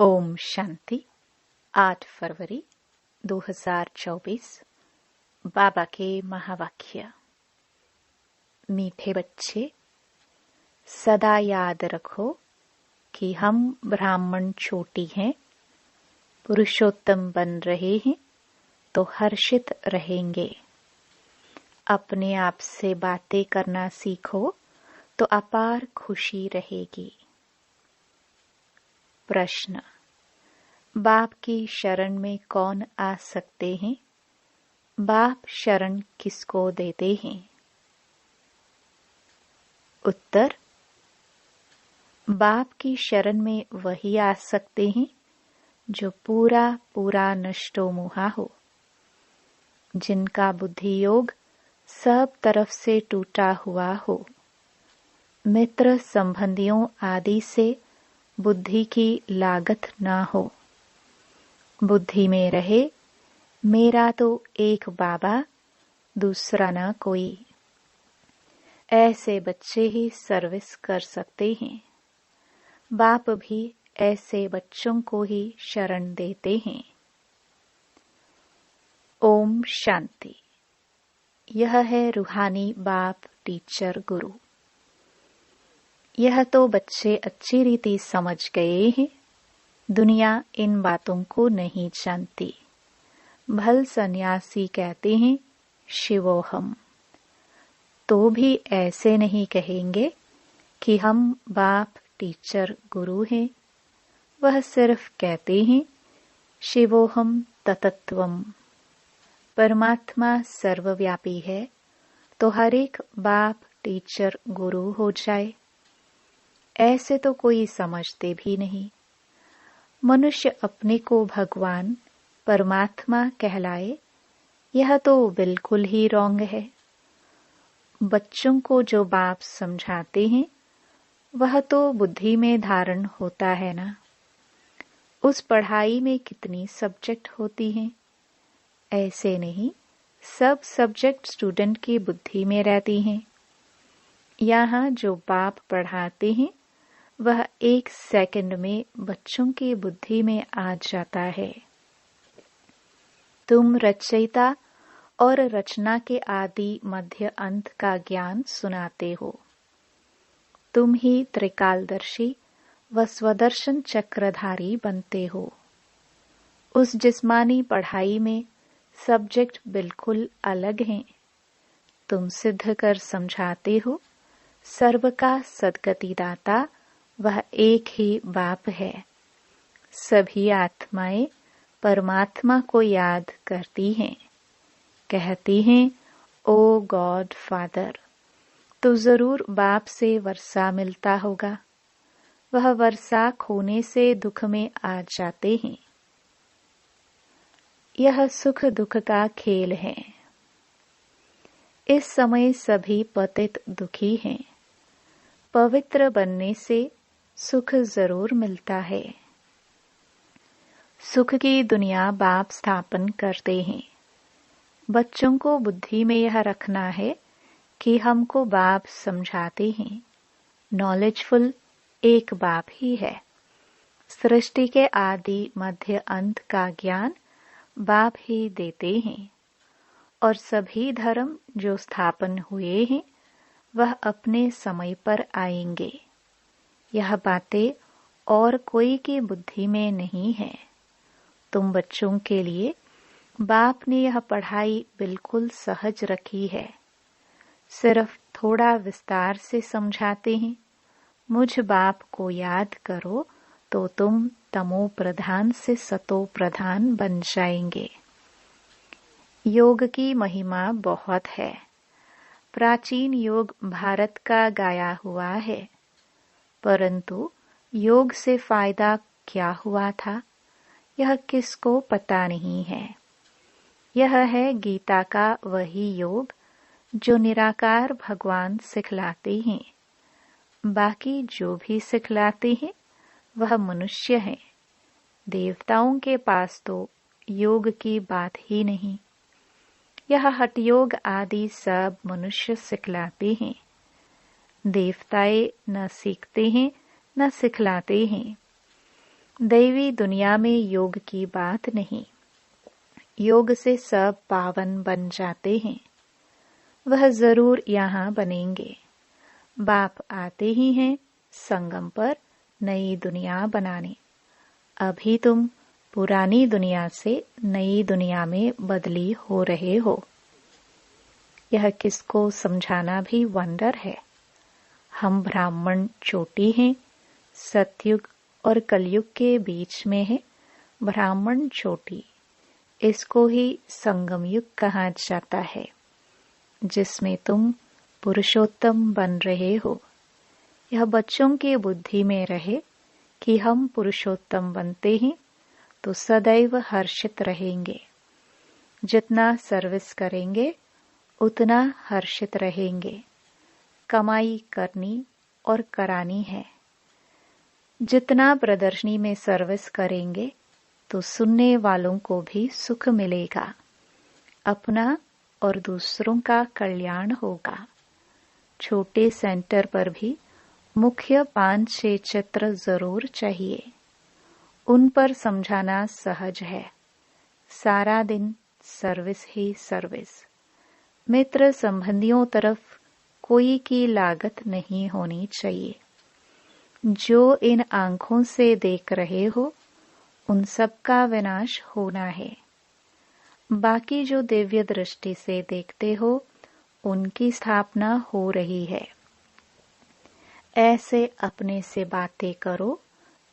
ओम शांति। 8 फरवरी 2024। बाबा के महावाक्य। मीठे बच्चे, सदा याद रखो कि हम ब्राह्मण छोटी हैं, पुरुषोत्तम बन रहे हैं तो हर्षित रहेंगे। अपने आप से बातें करना सीखो तो अपार खुशी रहेगी। प्रश्न: बाप की शरण में कौन आ सकते हैं? बाप शरण किसको देते हैं? उत्तर: बाप की शरण में वही आ सकते हैं जो पूरा पूरा नष्टो मुहा हो, जिनका बुद्धि योग सब तरफ से टूटा हुआ हो, मित्र संबंधियों आदि से बुद्धि की लागत ना हो, बुद्धि में रहे मेरा तो एक बाबा, दूसरा ना कोई। ऐसे बच्चे ही सर्विस कर सकते हैं। बाप भी ऐसे बच्चों को ही शरण देते हैं। ओम शांति। यह है रूहानी बाप टीचर गुरु। यह तो बच्चे अच्छी रीति समझ गए हैं। दुनिया इन बातों को नहीं जानती। भल सन्यासी कहते हैं शिवोहम, तो भी ऐसे नहीं कहेंगे कि हम बाप टीचर गुरु हैं। वह सिर्फ कहते हैं शिवोहम ततत्वम। परमात्मा सर्वव्यापी है तो हर एक बाप टीचर गुरु हो जाए, ऐसे तो कोई समझते भी नहीं। मनुष्य अपने को भगवान परमात्मा कहलाए, यह तो बिल्कुल ही रॉन्ग है। बच्चों को जो बाप समझाते हैं वह तो बुद्धि में धारण होता है ना। उस पढ़ाई में कितनी सब्जेक्ट होती हैं? ऐसे नहीं, सब सब्जेक्ट स्टूडेंट की बुद्धि में रहती हैं। यहाँ जो बाप पढ़ाते हैं वह 1 सेकंड में बच्चों की बुद्धि में आ जाता है। तुम रचयिता और रचना के आदि मध्य अंत का ज्ञान सुनाते हो। तुम ही त्रिकालदर्शी व स्वदर्शन चक्रधारी बनते हो। उस जिस्मानी पढ़ाई में सब्जेक्ट बिल्कुल अलग हैं। तुम सिद्ध कर समझाते हो सर्व का सद्गति दाता वह एक ही बाप है। सभी आत्माएं परमात्मा को याद करती हैं, कहती हैं ओ गॉड फादर। तो जरूर बाप से वर्षा मिलता होगा। वह वर्षा खोने से दुख में आ जाते हैं। यह सुख दुख का खेल है। इस समय सभी पतित दुखी हैं। पवित्र बनने से सुख जरूर मिलता है। सुख की दुनिया बाप स्थापन करते हैं। बच्चों को बुद्धि में यह रखना है कि हमको बाप समझाते हैं। नॉलेजफुल एक बाप ही है। सृष्टि के आदि मध्य अंत का ज्ञान बाप ही देते हैं। और सभी धर्म जो स्थापन हुए हैं वह अपने समय पर आएंगे। यह बातें और कोई की बुद्धि में नहीं है। तुम बच्चों के लिए बाप ने यह पढ़ाई बिल्कुल सहज रखी है। सिर्फ थोड़ा विस्तार से समझाते हैं। मुझ बाप को याद करो तो तुम तमो प्रधान से सतो प्रधान बन जाएंगे। योग की महिमा बहुत है। प्राचीन योग भारत का गाया हुआ है, परंतु योग से फायदा क्या हुआ था यह किसको पता नहीं है। यह है गीता का वही योग जो निराकार भगवान सिखलाते हैं। बाकी जो भी सिखलाते हैं वह मनुष्य है। देवताओं के पास तो योग की बात ही नहीं। यह हठयोग आदि सब मनुष्य सिखलाते हैं। देवताएं न सीखते हैं न सिखलाते हैं। दैवी दुनिया में योग की बात नहीं। योग से सब पावन बन जाते हैं। वह जरूर यहाँ बनेंगे। बाप आते ही हैं संगम पर नई दुनिया बनाने। अभी तुम पुरानी दुनिया से नई दुनिया में बदली हो रहे हो। यह किसको समझाना भी वंडर है। हम ब्राह्मण चोटी हैं, सतयुग और कलयुग के बीच में है ब्राह्मण चोटी। इसको ही संगम युग कहा जाता है, जिसमें तुम पुरुषोत्तम बन रहे हो। यह बच्चों की बुद्धि में रहे कि हम पुरुषोत्तम बनते हैं तो सदैव हर्षित रहेंगे। जितना सर्विस करेंगे उतना हर्षित रहेंगे। कमाई करनी और करानी है। जितना प्रदर्शनी में सर्विस करेंगे तो सुनने वालों को भी सुख मिलेगा। अपना और दूसरों का कल्याण होगा। छोटे सेंटर पर भी मुख्य 5-6 चित्र जरूर चाहिए। उन पर समझाना सहज है। सारा दिन सर्विस ही सर्विस। मित्र संबंधियों तरफ कोई की लागत नहीं होनी चाहिए। जो इन आंखों से देख रहे हो उन सब का विनाश होना है। बाकी जो दिव्य दृष्टि से देखते हो उनकी स्थापना हो रही है। ऐसे अपने से बातें करो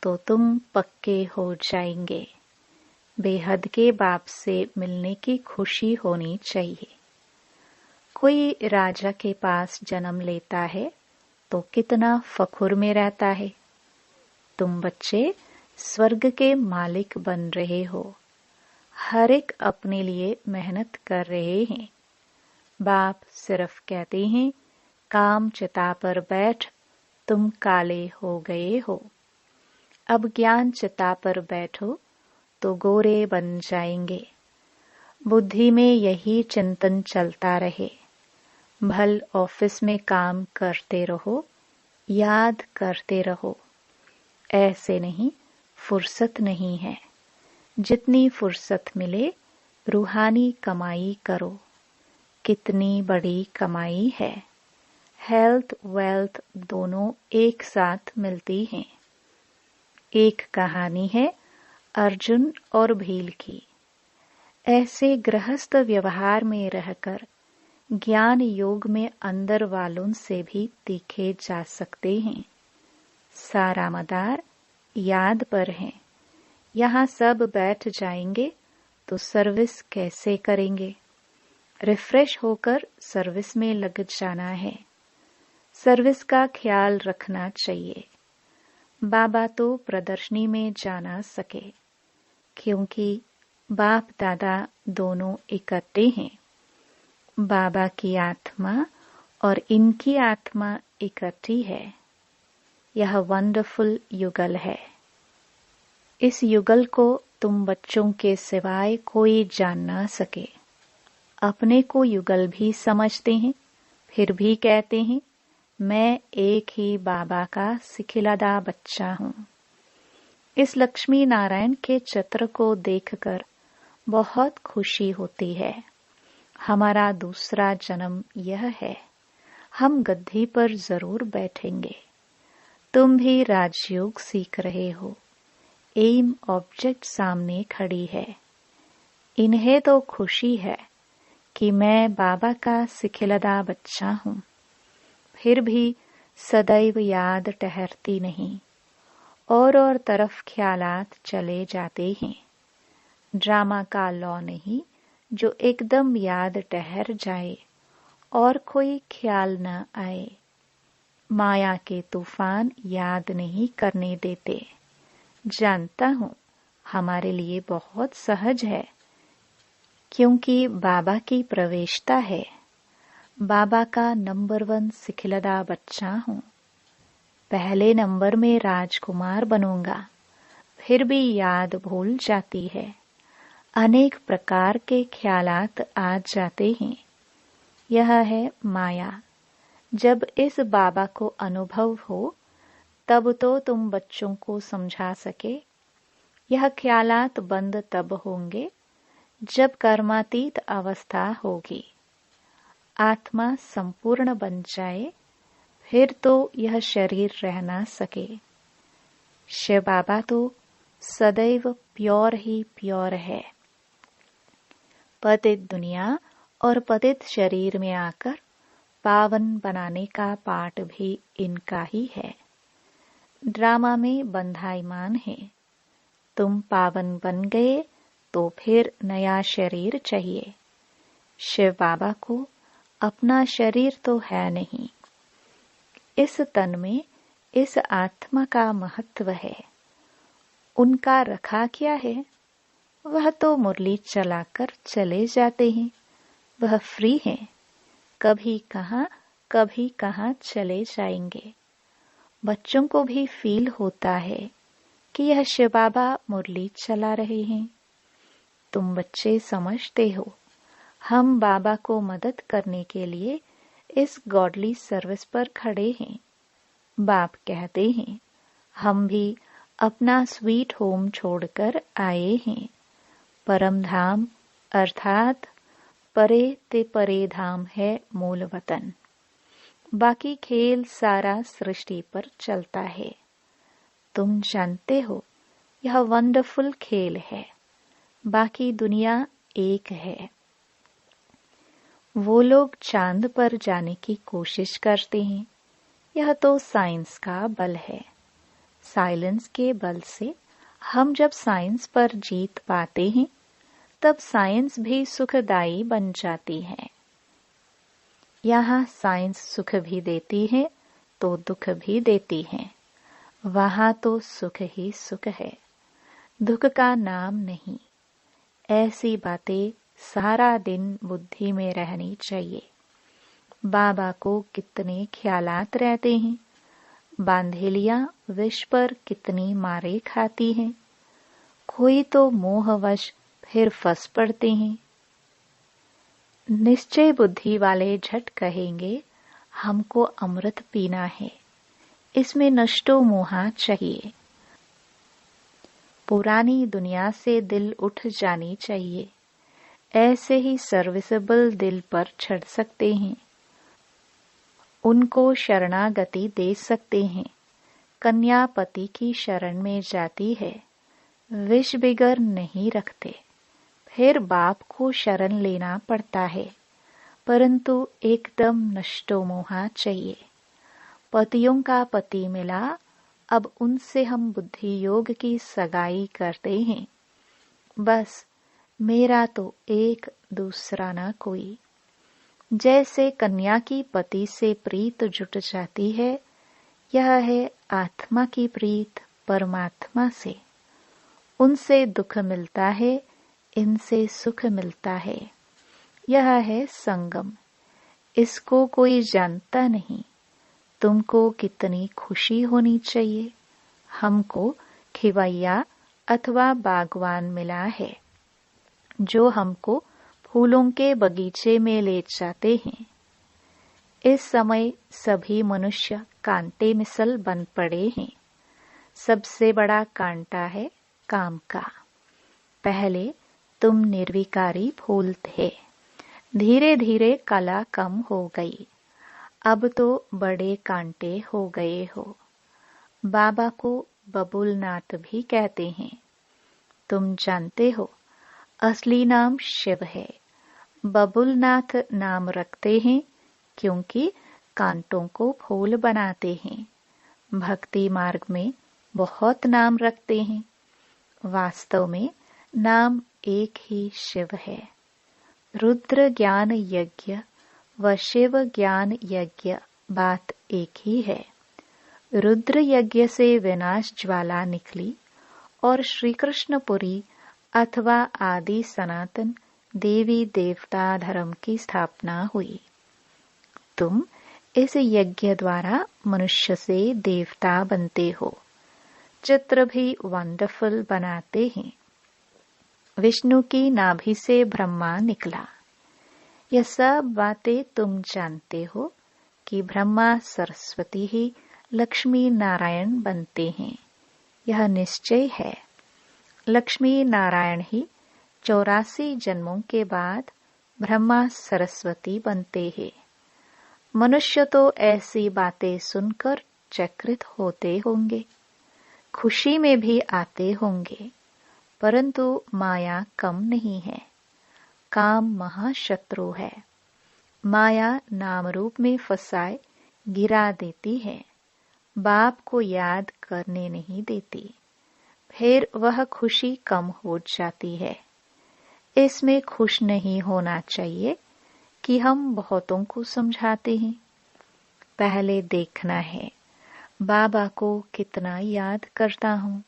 तो तुम पक्के हो जाएंगे। बेहद के बाप से मिलने की खुशी होनी चाहिए। कोई राजा के पास जन्म लेता है तो कितना फखुर में रहता है। तुम बच्चे स्वर्ग के मालिक बन रहे हो। हर एक अपने लिए मेहनत कर रहे हैं। बाप सिर्फ कहते हैं काम चिता पर बैठ, तुम काले हो गए हो। अब ज्ञान चिता पर बैठो तो गोरे बन जाएंगे। बुद्धि में यही चिंतन चलता रहे। भल ऑफिस में काम करते रहो, याद करते रहो। ऐसे नहीं, फुर्सत नहीं है। जितनी फुर्सत मिले रूहानी कमाई करो। कितनी बड़ी कमाई है। हेल्थ वेल्थ दोनों एक साथ मिलती हैं। एक कहानी है अर्जुन और भील की। ऐसे गृहस्थ व्यवहार में रहकर ज्ञान योग में अंदर वालों से भी तीखे जा सकते हैं। सारा मदार याद पर है। यहाँ सब बैठ जाएंगे तो सर्विस कैसे करेंगे। रिफ्रेश होकर सर्विस में लग जाना है। सर्विस का ख्याल रखना चाहिए। बाबा तो प्रदर्शनी में जा ना सके क्योंकि बाप दादा दोनों इकट्ठे हैं। बाबा की आत्मा और इनकी आत्मा इकट्ठी है। यह वंडरफुल युगल है। इस युगल को तुम बच्चों के सिवाय कोई जान ना सके। अपने को युगल भी समझते हैं, फिर भी कहते हैं मैं एक ही बाबा का सिखिलादा बच्चा हूँ। इस लक्ष्मी नारायण के चित्र को देखकर बहुत खुशी होती है। हमारा दूसरा जन्म यह है। हम गद्दी पर जरूर बैठेंगे। तुम भी राजयोग सीख रहे हो। एम ऑब्जेक्ट सामने खड़ी है। इन्हें तो खुशी है कि मैं बाबा का सिखिलदा बच्चा हूँ। फिर भी सदैव याद ठहरती नहीं। और तरफ ख्यालात चले जाते हैं। ड्रामा का लॉ नहीं जो एकदम याद ठहर जाए और कोई ख्याल न आए। माया के तूफान याद नहीं करने देते। जानता हूँ हमारे लिए बहुत सहज है क्योंकि बाबा की प्रवेशता है। बाबा का नंबर 1 सिखिलदा बच्चा हूँ। पहले नंबर में राजकुमार बनूंगा। फिर भी याद भूल जाती है। अनेक प्रकार के ख्यालात आ जाते हैं। यह है माया। जब इस बाबा को अनुभव हो तब तो तुम बच्चों को समझा सके यह ख्यालात बंद तब होंगे जब कर्मातीत अवस्था होगी, आत्मा संपूर्ण बन जाए, फिर तो यह शरीर रह ना सके। शिव बाबा तो सदैव प्योर ही प्योर है। पतित दुनिया और पतित शरीर में आकर पावन बनाने का पाठ भी इनका ही है। ड्रामा में बंधाईमान है। तुम पावन बन गए तो फिर नया शरीर चाहिए। शिव बाबा को अपना शरीर तो है नहीं। इस तन में इस आत्मा का महत्व है। उनका रखा क्या है? वह तो मुरली चलाकर चले जाते हैं। वह फ्री है। कभी कहाँ चले जाएंगे। बच्चों को भी फील होता है कि यह शिव बाबा मुरली चला रहे हैं। तुम बच्चे समझते हो, हम बाबा को मदद करने के लिए इस गॉडली सर्विस पर खड़े हैं। बाप कहते हैं, हम भी अपना स्वीट होम छोड़कर आए हैं। परम धाम अर्थात परे ते परे धाम है मूल वतन। बाकी खेल सारा सृष्टि पर चलता है। तुम जानते हो, यह वंडरफुल खेल है। बाकी दुनिया एक है। वो लोग चांद पर जाने की कोशिश करते हैं। यह तो साइंस का बल है। साइलेंस के बल से हम जब साइंस पर जीत पाते हैं, तब साइंस भी सुखदायी बन जाती है। यहाँ साइंस सुख भी देती है तो दुख भी देती है। वहाँ तो सुख ही सुख है, दुख का नाम नहीं। ऐसी बातें सारा दिन बुद्धि में रहनी चाहिए। बाबा को कितने ख्यालात रहते हैं। बांधेलियां विष पर कितनी मारे खाती हैं। कोई तो मोहवश फिर फंस पड़ते हैं। निश्चय बुद्धि वाले झट कहेंगे, हमको अमृत पीना है, इसमें नष्टो मोहा चाहिए। पुरानी दुनिया से दिल उठ जानी चाहिए। ऐसे ही सर्विसेबल दिल पर चढ़ सकते हैं। उनको शरणागति दे सकते हैं। कन्या पति की शरण में जाती है, विष बिगर नहीं रखते। फिर बाप को शरण लेना पड़ता है, परंतु एकदम नष्टो मोहा चाहिए। पतियों का पति मिला, अब उनसे हम बुद्धि योग की सगाई करते हैं। बस मेरा तो एक, दूसरा ना कोई। जैसे कन्या की पति से प्रीत जुट जाती है, यह है आत्मा की प्रीत परमात्मा से। उनसे दुख मिलता है, इनसे सुख मिलता है। यह है संगम। इसको कोई जानता नहीं। तुमको कितनी खुशी होनी चाहिए। हमको खिवैया अथवा बागवान मिला है, जो हमको फूलों के बगीचे में ले जाते हैं। इस समय सभी मनुष्य कांटे मिसल बन पड़े हैं। सबसे बड़ा कांटा है काम का। पहले तुम निर्विकारी फूल थे, धीरे धीरे कला कम हो गई, अब तो बड़े कांटे हो गए हो। बाबा को बबुलनाथ भी कहते हैं। तुम जानते हो, असली नाम शिव है। बबुलनाथ नाम रखते हैं क्योंकि कांटों को फूल बनाते हैं। भक्ति मार्ग में बहुत नाम रखते हैं। वास्तव में नाम एक ही शिव है। रुद्र ज्ञान यज्ञ व शिव ज्ञान यज्ञ बात एक ही है। रुद्र यज्ञ से विनाश ज्वाला निकली और श्री कृष्णपुरी अथवा आदि सनातन देवी देवता धर्म की स्थापना हुई। तुम इस यज्ञ द्वारा मनुष्य से देवता बनते हो। चित्र भी वंडरफुल बनाते हैं। विष्णु की नाभि से ब्रह्मा निकला। यह सब बातें तुम जानते हो कि ब्रह्मा सरस्वती ही लक्ष्मी नारायण बनते हैं। यह निश्चय है। लक्ष्मी नारायण ही 84 जन्मों के बाद ब्रह्मा सरस्वती बनते हैं। मनुष्य तो ऐसी बातें सुनकर चकित होते होंगे, खुशी में भी आते होंगे, परंतु माया कम नहीं है। काम महाशत्रु है। माया नाम रूप में फंसाए गिरा देती है, बाप को याद करने नहीं देती। फिर वह खुशी कम हो जाती है। इसमें खुश नहीं होना चाहिए कि हम बहुतों को समझाते हैं। पहले देखना है बाबा को कितना याद करता हूँ।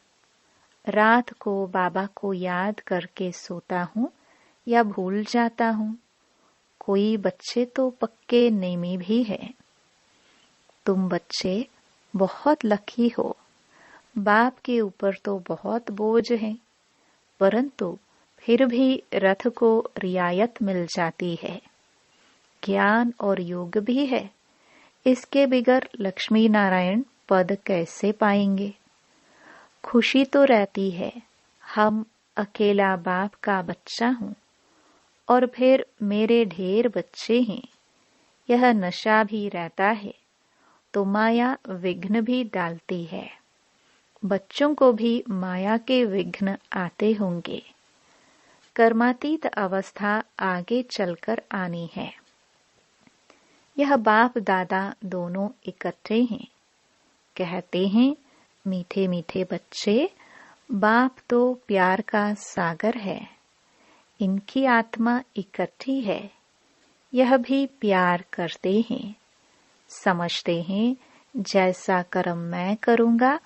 रात को बाबा को याद करके सोता हूँ या भूल जाता हूँ। कोई बच्चे तो पक्के नेमी भी है। तुम बच्चे बहुत लकी हो। बाप के ऊपर तो बहुत बोझ है, परंतु फिर भी रथ को रियायत मिल जाती है। ज्ञान और योग भी है। इसके बिगर लक्ष्मी नारायण पद कैसे पाएंगे? खुशी तो रहती है, हम अकेला बाप का बच्चा हूँ और फिर मेरे ढेर बच्चे हैं। यह नशा भी रहता है तो माया विघ्न भी डालती है। बच्चों को भी माया के विघ्न आते होंगे। कर्मातीत अवस्था आगे चलकर आनी है। यह बाप दादा दोनों इकट्ठे हैं। कहते हैं मीठे मीठे बच्चे, बाप तो प्यार का सागर है। इनकी आत्मा इकट्ठी है। यह भी प्यार करते हैं। समझते हैं जैसा कर्म मैं करूँगा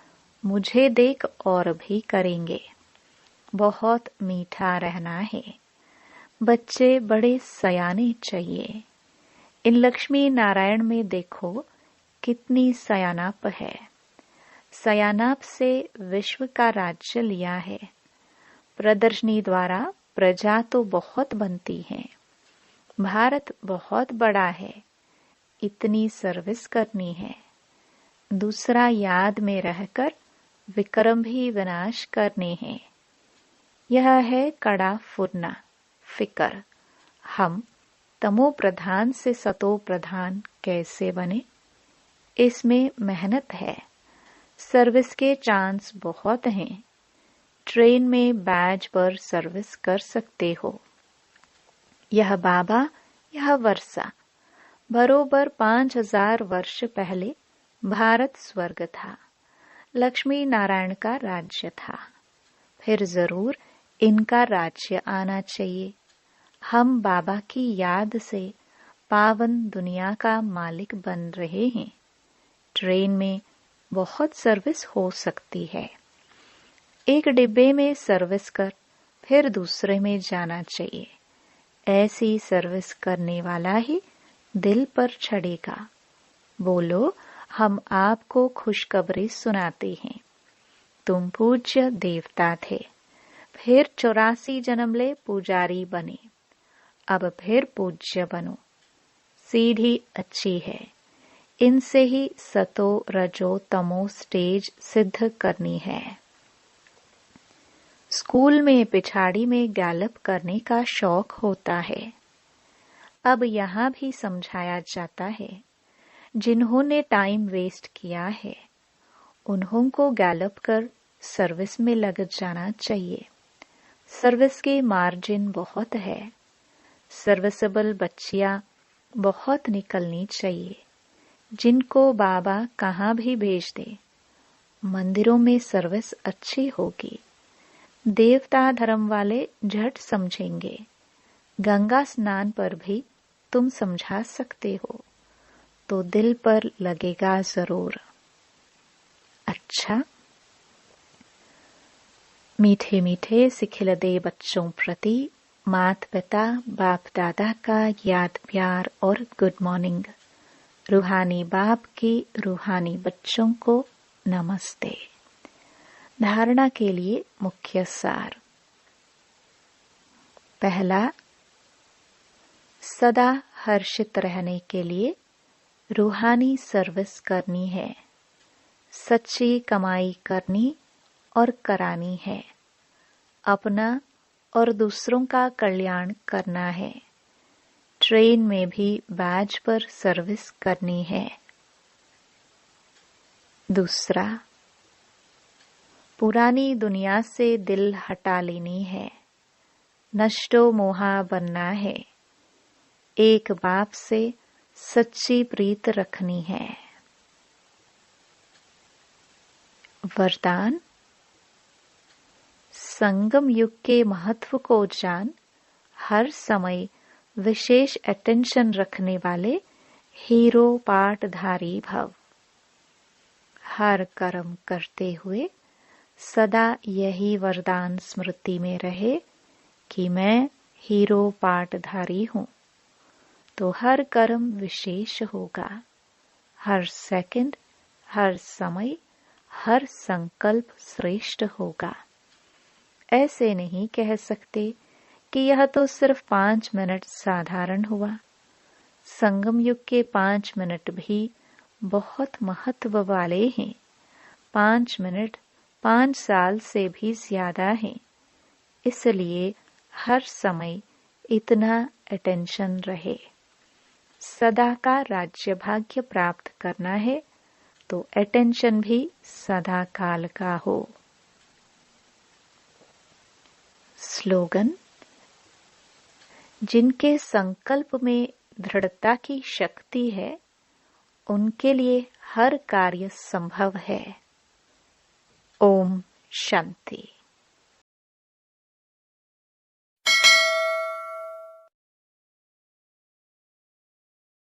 मुझे देख और भी करेंगे। बहुत मीठा रहना है। बच्चे बड़े सयाने चाहिए। इन लक्ष्मी नारायण में देखो कितनी सयानाप है। सयानाप से विश्व का राज्य लिया है। प्रदर्शनी द्वारा प्रजा तो बहुत बनती है। भारत बहुत बड़ा है। इतनी सर्विस करनी है। दूसरा याद में रहकर विक्रम भी विनाश करने हैं। यह है कड़ा फुरना फिकर। हम तमो प्रधान से सतो प्रधान कैसे बने? इसमें मेहनत है। सर्विस के चांस बहुत हैं। ट्रेन में बैज पर सर्विस कर सकते हो। यह बाबा, यह वर्षा। बरोबर 5000 वर्ष पहले भारत स्वर्ग था। लक्ष्मी नारायण का राज्य था। फिर जरूर इनका राज्य आना चाहिए। हम बाबा की याद से पावन दुनिया का मालिक बन रहे हैं। ट्रेन में बहुत सर्विस हो सकती है। एक डिब्बे में सर्विस कर फिर दूसरे में जाना चाहिए। ऐसी सर्विस करने वाला ही दिल पर चढ़ेगा। बोलो, हम आपको खुशखबरी सुनाते हैं। तुम पूज्य देवता थे, फिर 84 जन्म ले पुजारी बने, अब फिर पूज्य बनो। सीढ़ी अच्छी है। इनसे ही सतो रजो तमो स्टेज सिद्ध करनी है। स्कूल में पिछाड़ी में गैलप करने का शौक होता है। अब यहाँ भी समझाया जाता है, जिन्होंने टाइम वेस्ट किया है उन्हों को गैलप कर सर्विस में लग जाना चाहिए। सर्विस के मार्जिन बहुत है। सर्विसेबल बच्चियां बहुत निकलनी चाहिए, जिनको बाबा कहाँ भी भेज दे। मंदिरों में सर्विस अच्छी होगी। देवता धर्म वाले झट समझेंगे। गंगा स्नान पर भी तुम समझा सकते हो तो दिल पर लगेगा जरूर। अच्छा, मीठे मीठे सिखिलदे बच्चों प्रति माता पिता बाप दादा का याद प्यार और गुड मॉर्निंग। रूहानी बाप की रूहानी बच्चों को नमस्ते। धारणा के लिए मुख्य सार। पहला, सदा हर्षित रहने के लिए रूहानी सर्विस करनी है। सच्ची कमाई करनी और करानी है। अपना और दूसरों का कल्याण करना है। ट्रेन में भी बैज पर सर्विस करनी है। दूसरा, पुरानी दुनिया से दिल हटा लेनी है। नष्टो मोहा बनना है। एक बाप से सच्ची प्रीत रखनी है। वरदान, संगम युग के महत्व को जान, हर समय विशेष अटेंशन रखने वाले हीरो पाठधारी भव। हर कर्म करते हुए सदा यही वरदान स्मृति में रहे कि मैं हीरो पाठधारी हूँ, तो हर कर्म विशेष होगा। हर सेकंड, हर समय, हर संकल्प श्रेष्ठ होगा। ऐसे नहीं कह सकते कि यह तो सिर्फ 5 मिनट साधारण हुआ। संगम युग के 5 मिनट भी बहुत महत्व वाले हैं। 5 मिनट 5 साल से भी ज्यादा हैं। इसलिए हर समय इतना अटेंशन रहे। सदा का राज्य भाग्य प्राप्त करना है तो अटेंशन भी सदा काल का हो। स्लोगन, जिनके संकल्प में दृढ़ता की शक्ति है, उनके लिए हर कार्य संभव है। ओम शांति।